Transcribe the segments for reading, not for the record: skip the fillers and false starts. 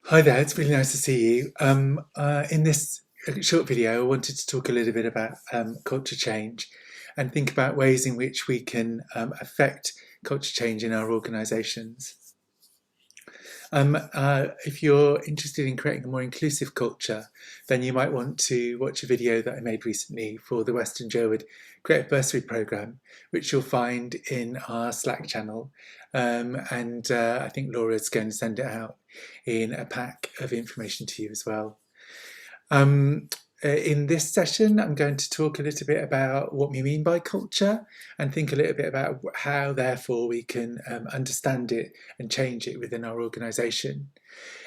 Hi there, it's really nice to see you. In this short video, I wanted to talk a little bit about culture change and think about ways in which we can affect culture change in our organisations. If you're interested in creating a more inclusive culture, then you might want to watch a video that I made recently for the Western Sherwood Creative Bursary Programme, which you'll find in our Slack channel. And I think Laura's going to send it out in a pack of information to you as well. Um, in this session, I'm going to talk a little bit about what we mean by culture and think a little bit about how, therefore, we can understand it and change it within our organisation.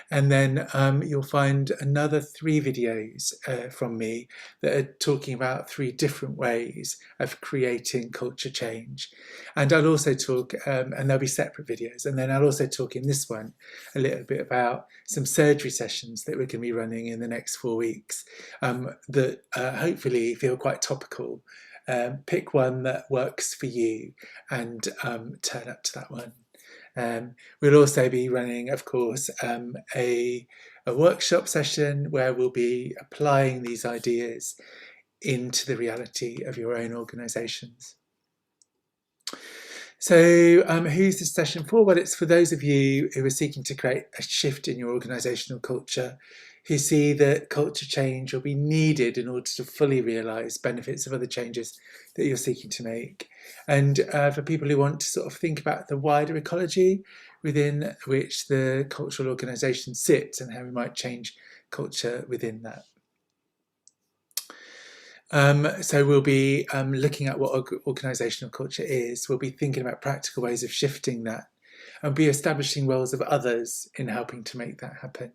And then you'll find another 3 videos from me that are talking about 3 different ways of creating culture change. And I'll also talk, and there'll be separate videos, and then I'll also talk in this one a little bit about some surgery sessions that we're going to be running in the next 4 weeks that hopefully feel quite topical. Pick one that works for you and turn up to that one. We'll also be running, of course, a workshop session where we'll be applying these ideas into the reality of your own organisations. So who's this session for? Well, it's for those of you who are seeking to create a shift in your organisational culture, who see that culture change will be needed in order to fully realise benefits of other changes that you're seeking to make. And for people who want to sort of think about the wider ecology within which the cultural organisation sits and how we might change culture within that. So we'll be looking at what organisational culture is. We'll be thinking about practical ways of shifting that and be establishing roles of others in helping to make that happen.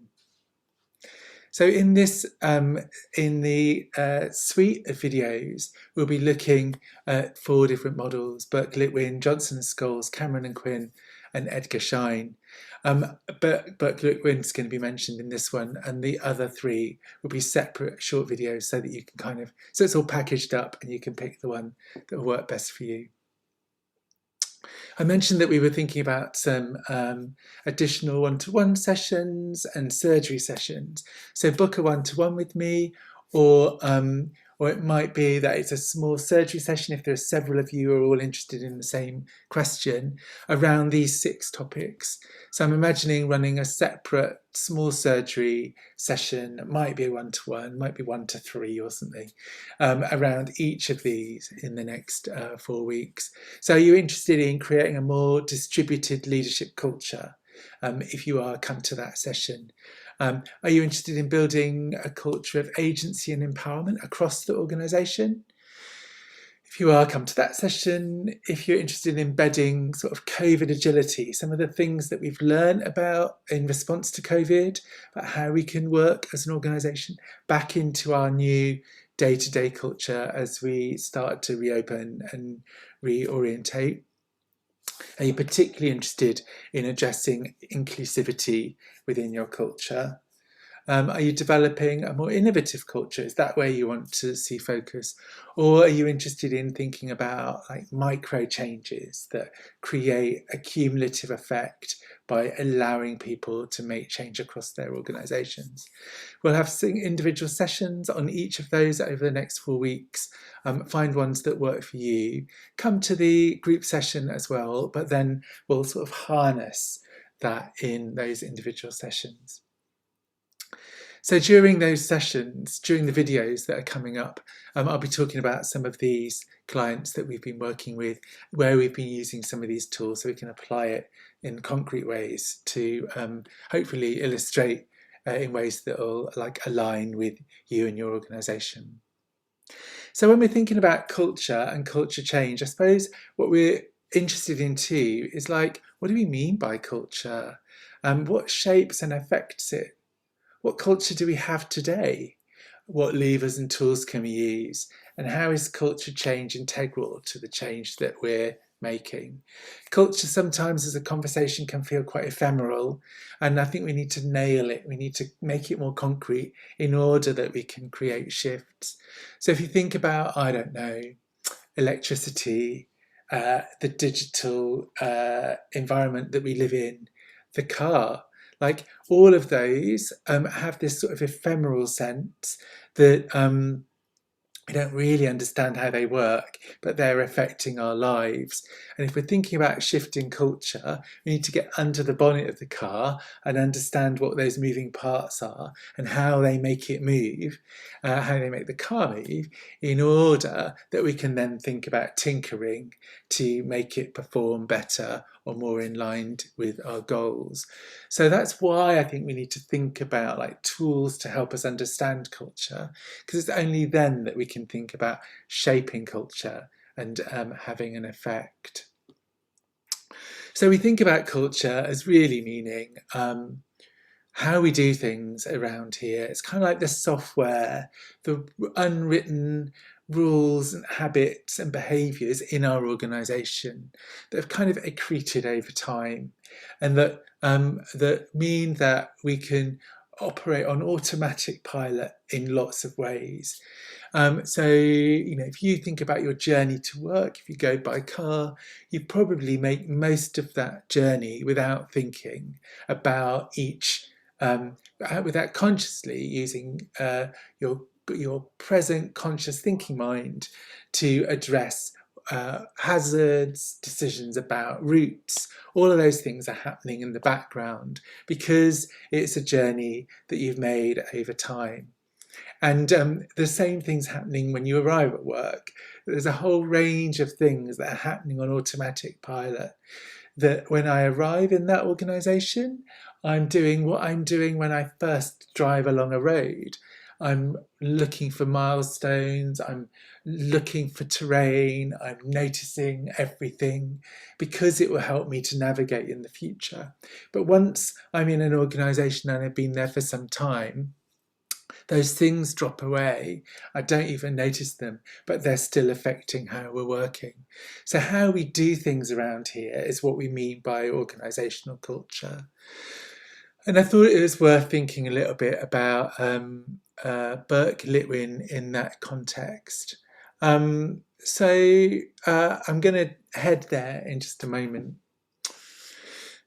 So in this, in the suite of videos, we'll be looking at 4 different models: Burke Litwin, Johnson and Scholes, Cameron and Quinn, and Edgar Schein. But Burke Litwin is going to be mentioned in this one, and the other 3 will be separate short videos so that you can kind of, so it's all packaged up and you can pick the one that will work best for you. I mentioned that we were thinking about some additional one-to-one sessions and surgery sessions. So book a one-to-one with me, or it might be that it's a small surgery session if there are several of you who are all interested in the same question around these 6 topics. So I'm imagining running a separate small surgery session. It might be a one-to-one, might be 1 to 3 or something, around each of these in the next 4 weeks. So are you interested in creating a more distributed leadership culture? If you are, come to that session. Are you interested in building a culture of agency and empowerment across the organisation? If you are, come to that session. If you're interested in embedding sort of COVID agility, some of the things that we've learned about in response to COVID, about how we can work as an organisation back into our new day-to-day culture as we start to reopen and reorientate. Are you particularly interested in addressing inclusivity within your culture? Are you developing a more innovative culture? Is that where you want to see focus? Or are you interested in thinking about like micro changes that create a cumulative effect by allowing people to make change across their organisations? We'll have individual sessions on each of those over the next 4 weeks. Find ones that work for you. Come to the group session as well, but then we'll sort of harness that in those individual sessions. So during those sessions, during the videos that are coming up, I'll be talking about some of these clients that we've been working with, where we've been using some of these tools so we can apply it in concrete ways to hopefully illustrate in ways that will like align with you and your organisation. So when we're thinking about culture and culture change, I suppose what we're interested in too is like, what do we mean by culture? What shapes and affects it? What culture do we have today? What levers and tools can we use? And how is culture change integral to the change that we're making? Culture sometimes as a conversation can feel quite ephemeral, and I think we need to nail it. We need to make it more concrete in order that we can create shifts. So if you think about, I don't know, electricity, the digital environment that we live in, the car, Like all of those have this sort of ephemeral sense that we don't really understand how they work, but they're affecting our lives. And if we're thinking about shifting culture, we need to get under the bonnet of the car and understand what those moving parts are and how they make it move, how they make the car move, in order that we can then think about tinkering to make it perform better or more in line with our goals. So that's why I think we need to think about like tools to help us understand culture, because it's only then that we can think about shaping culture and having an effect. So we think about culture as really meaning how we do things around here. It's kind of like the software, the unwritten rules and habits and behaviours in our organisation that have kind of accreted over time, and that mean that we can operate on automatic pilot in lots of ways. So, if you think about your journey to work, if you go by car, you probably make most of that journey without thinking about each, without consciously using your present conscious thinking mind to address hazards, decisions about routes. All of those things are happening in the background because it's a journey that you've made over time. And the same thing's happening when you arrive at work. There's a whole range of things that are happening on automatic pilot, that when I arrive in that organisation, I'm doing what I'm doing when I first drive along a road. I'm looking for milestones, I'm looking for terrain, I'm noticing everything because it will help me to navigate in the future. But once I'm in an organisation and I've been there for some time, those things drop away. I don't even notice them, but they're still affecting how we're working. So how we do things around here is what we mean by organisational culture. And I thought it was worth thinking a little bit about Burke Litwin in that context. So I'm going to head there in just a moment.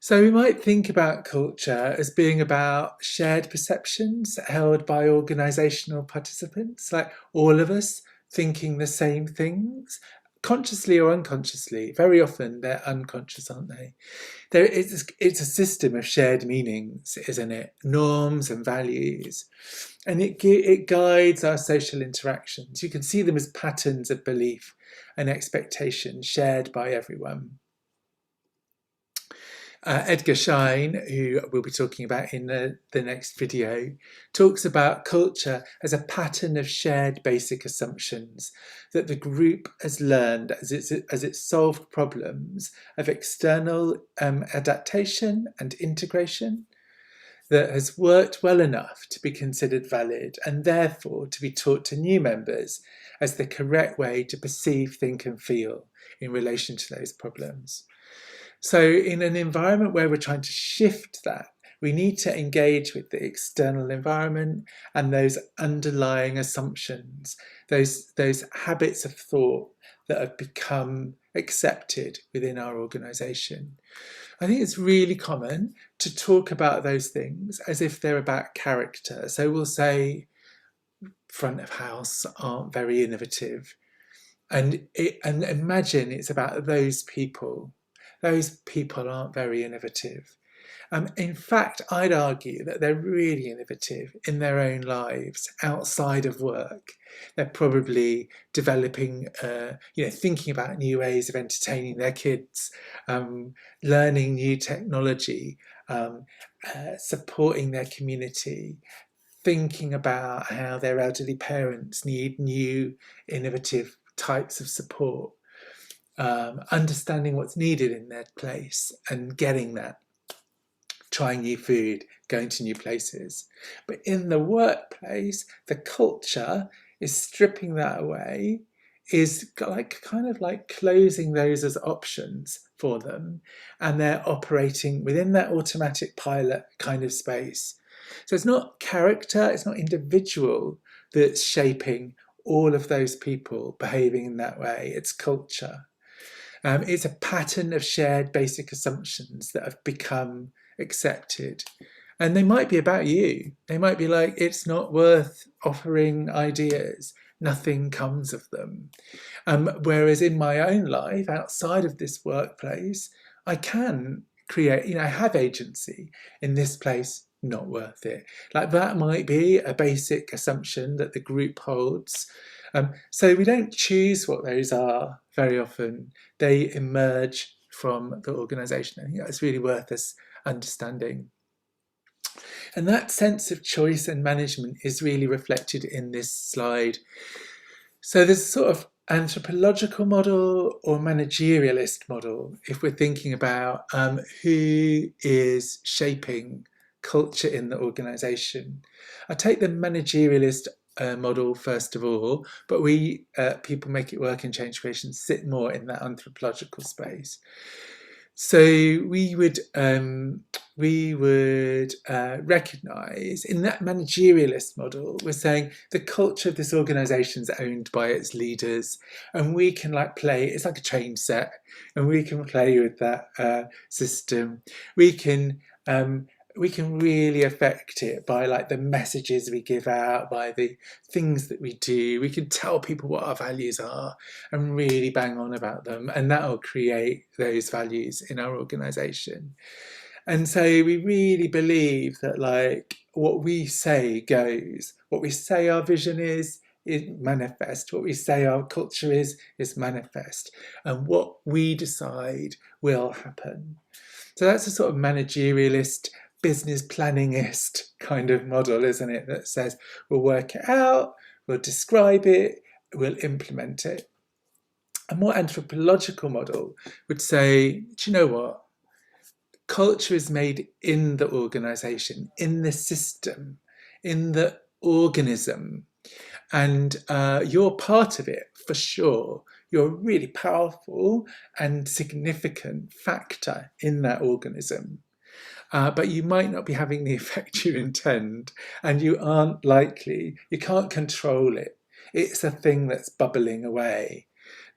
So we might think about culture as being about shared perceptions held by organisational participants, like all of us thinking the same things, consciously or unconsciously. Very often they're unconscious, aren't they? It's a system of shared meanings, isn't it? Norms and values. And it guides our social interactions. You can see them as patterns of belief and expectation shared by everyone. Edgar Schein, who we'll be talking about in the next video, talks about culture as a pattern of shared basic assumptions that the group has learned as it solved problems of external adaptation and integration, that has worked well enough to be considered valid and therefore to be taught to new members as the correct way to perceive, think and feel in relation to those problems. So in an environment where we're trying to shift that, we need to engage with the external environment and those underlying assumptions, those habits of thought that have become accepted within our organisation. I think it's really common to talk about those things as if they're about character. So we'll say front of house aren't very innovative, and imagine it's about those people. Those people aren't very innovative. In fact, I'd argue that they're really innovative in their own lives outside of work. They're probably developing, thinking about new ways of entertaining their kids, learning new technology, supporting their community, thinking about how their elderly parents need new, innovative types of support. Understanding what's needed in their place and getting that, trying new food, going to new places. But in the workplace, the culture is stripping that away, is kind of like closing those as options for them, and they're operating within that automatic pilot kind of space. So it's not character, it's not individual that's shaping all of those people behaving in that way, it's culture. It's a pattern of shared basic assumptions that have become accepted. And they might be about you. They might be like, it's not worth offering ideas. Nothing comes of them. Whereas in my own life, outside of this workplace, I can create, I have agency. In this place, not worth it. Like that might be a basic assumption that the group holds. So we don't choose what those are very often. They emerge from the organisation. I think that's really worth us understanding. And that sense of choice and management is really reflected in this slide. So there's a sort of anthropological model or managerialist model if we're thinking about who is shaping culture in the organisation. I take the managerialist model first of all, but we people make it work in change creation sit more in that anthropological space. So we would recognise in that managerialist model, we're saying the culture of this organisation is owned by its leaders, and we can like play. It's like a train set, and we can play with that system. We can really affect it by like the messages we give out, by the things that we do. We can tell people what our values are and really bang on about them, and that will create those values in our organisation. And so we really believe that like what we say goes. What we say our vision is manifest. What we say our culture is manifest. And what we decide will happen. So that's a sort of managerialist, business planningist kind of model, isn't it? That says we'll work it out, we'll describe it, we'll implement it. A more anthropological model would say, do you know what? Culture is made in the organisation, in the system, in the organism, and you're part of it for sure. You're a really powerful and significant factor in that organism. But you might not be having the effect you intend, and you can't control it. It's a thing that's bubbling away,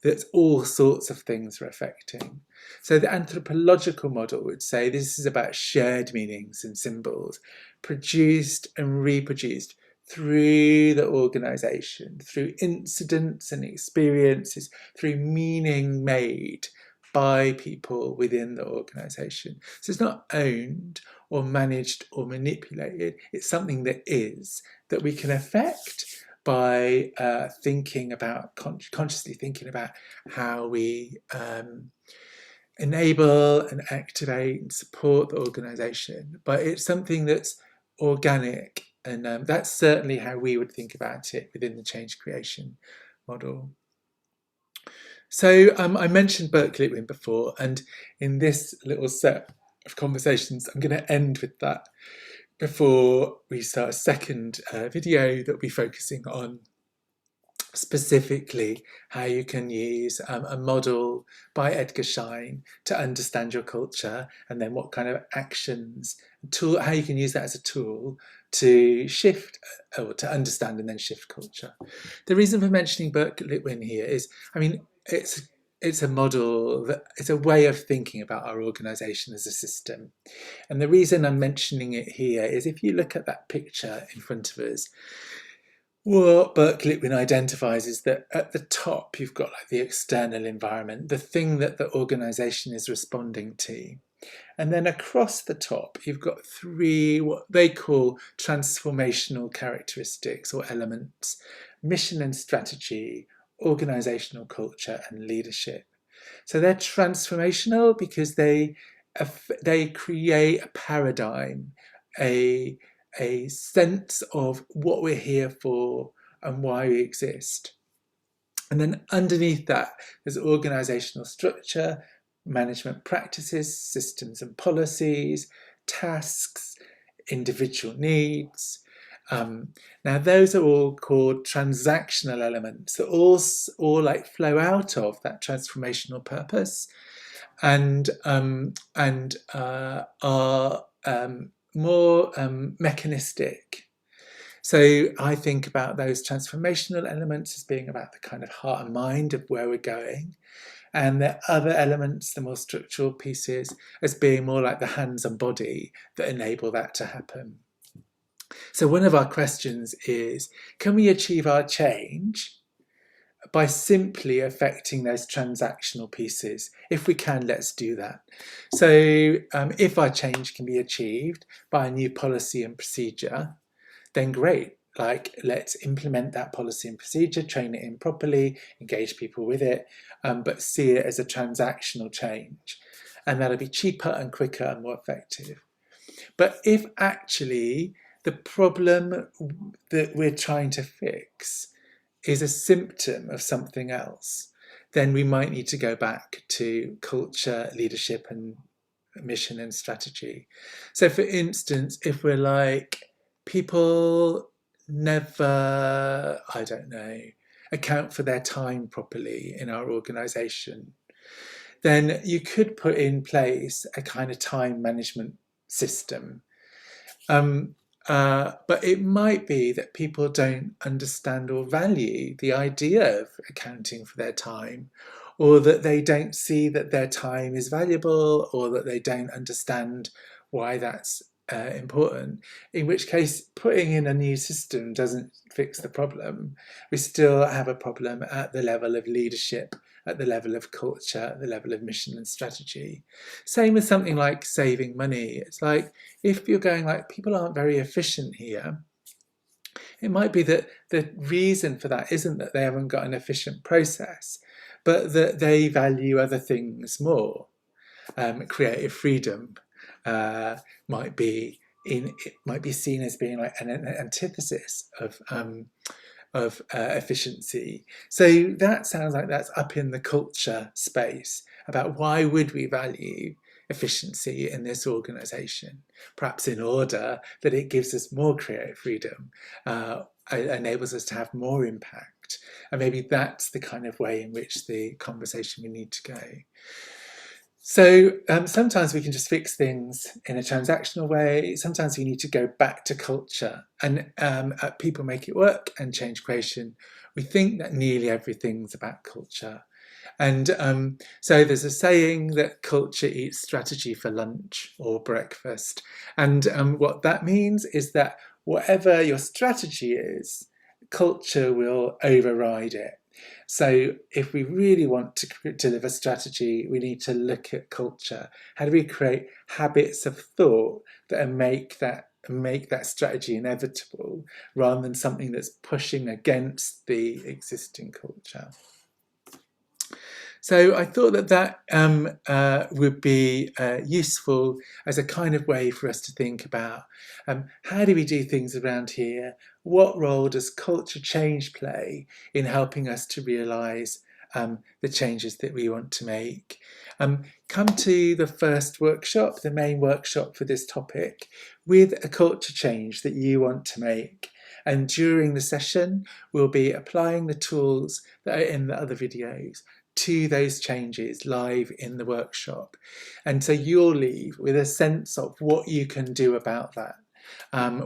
that all sorts of things are affecting. So the anthropological model would say this is about shared meanings and symbols, produced and reproduced through the organisation, through incidents and experiences, through meaning made by people within the organisation. So it's not owned or managed or manipulated. It's something that is, that we can affect by thinking about, consciously thinking about how we enable and activate and support the organisation. But it's something that's organic, and that's certainly how we would think about it within the change creation model. So I mentioned Burke-Litwin before, and in this little set of conversations, I'm going to end with that before we start a second video that will be focusing on specifically how you can use a model by Edgar Schein to understand your culture, and then what kind of actions, how you can use that as a tool to shift or to understand and then shift culture. The reason for mentioning Burke-Litwin here is, I mean, it's a model, that it's a way of thinking about our organisation as a system. And the reason I'm mentioning it here is if you look at that picture in front of us, what Burke-Litwin identifies is that at the top you've got like the external environment, the thing that the organisation is responding to. And then across the top, you've got three, what they call transformational characteristics or elements: mission and strategy, organizational culture, and leadership. So they're transformational because they create a paradigm, a sense of what we're here for and why we exist. And then underneath that, there's organizational structure, management practices, systems and policies, tasks, individual needs. Now those are all called transactional elements that all like flow out of that transformational purpose, and are more mechanistic. So I think about those transformational elements as being about the kind of heart and mind of where we're going. and the other elements, the more structural pieces, as being more like the hands and body that enable that to happen. So one of our questions is, can we achieve our change by simply affecting those transactional pieces? If we can, let's do that. So if our change can be achieved by a new policy and procedure, then great. Like, let's implement that policy and procedure, train it in properly, engage people with it, but see it as a transactional change. And that'll be cheaper and quicker and more effective. But if actually the problem that we're trying to fix is a symptom of something else, then we might need to go back to culture, leadership, and mission and strategy. So for instance, if we're like, people never, I don't know, account for their time properly in our organisation, then you could put in place a kind of time management system. But it might be that people don't understand or value the idea of accounting for their time, or that they don't see that their time is valuable, or that they don't understand why that's important, in which case putting in a new system doesn't fix the problem. We still have a problem at the level of leadership, at the level of culture, at the level of mission and strategy. Same with something like saving money. It's like, if you're going like, people aren't very efficient here, it might be that the reason for that isn't that they haven't got an efficient process, but that they value other things more. Creative freedom might be seen as being like an antithesis of efficiency. So that sounds like that's up in the culture space, about why would we value efficiency in this organisation, perhaps in order that it gives us more creative freedom, enables us to have more impact. And maybe that's the kind of way in which the conversation we need to go. So sometimes we can just fix things in a transactional way. Sometimes we need to go back to culture. And at People Make It Work and Change Creation, we think that nearly everything's about culture. And so there's a saying that culture eats strategy for lunch or breakfast. And what that means is that whatever your strategy is, culture will override it. So if we really want to deliver strategy, we need to look at culture. How do we create habits of thought that make that strategy inevitable, rather than something that's pushing against the existing culture? So I thought that would be useful as a kind of way for us to think about how do we do things around here? What role does culture change play in helping us to realise the changes that we want to make? Come to the first workshop, the main workshop for this topic, with a culture change that you want to make. And during the session, we'll be applying the tools that are in the other videos to those changes live in the workshop. And so you'll leave with a sense of what you can do about that.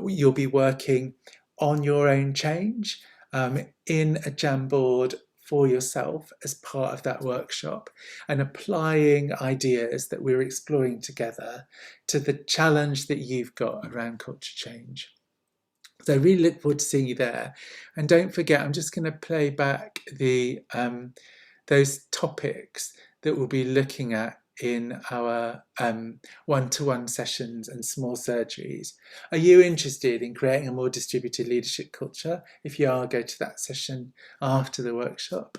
You'll be working on your own change in a Jamboard for yourself as part of that workshop, and applying ideas that we're exploring together to the challenge that you've got around culture change. So I really look forward to seeing you there. And don't forget, I'm just going to play back those topics that we'll be looking at in our one-to-one sessions and small surgeries. Are you interested in creating a more distributed leadership culture? If you are, go to that session after the workshop.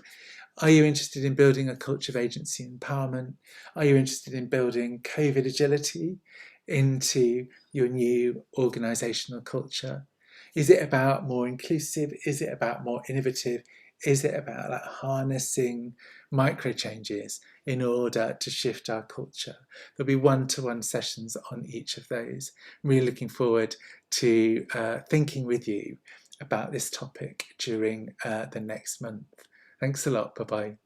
Are you interested in building a culture of agency and empowerment? Are you interested in building COVID agility into your new organisational culture? Is it about more inclusive? Is it about more innovative? Is it about like harnessing micro changes in order to shift our culture? There'll be one-to-one sessions on each of those. I'm really looking forward to thinking with you about this topic during the next month. Thanks a lot. Bye-bye.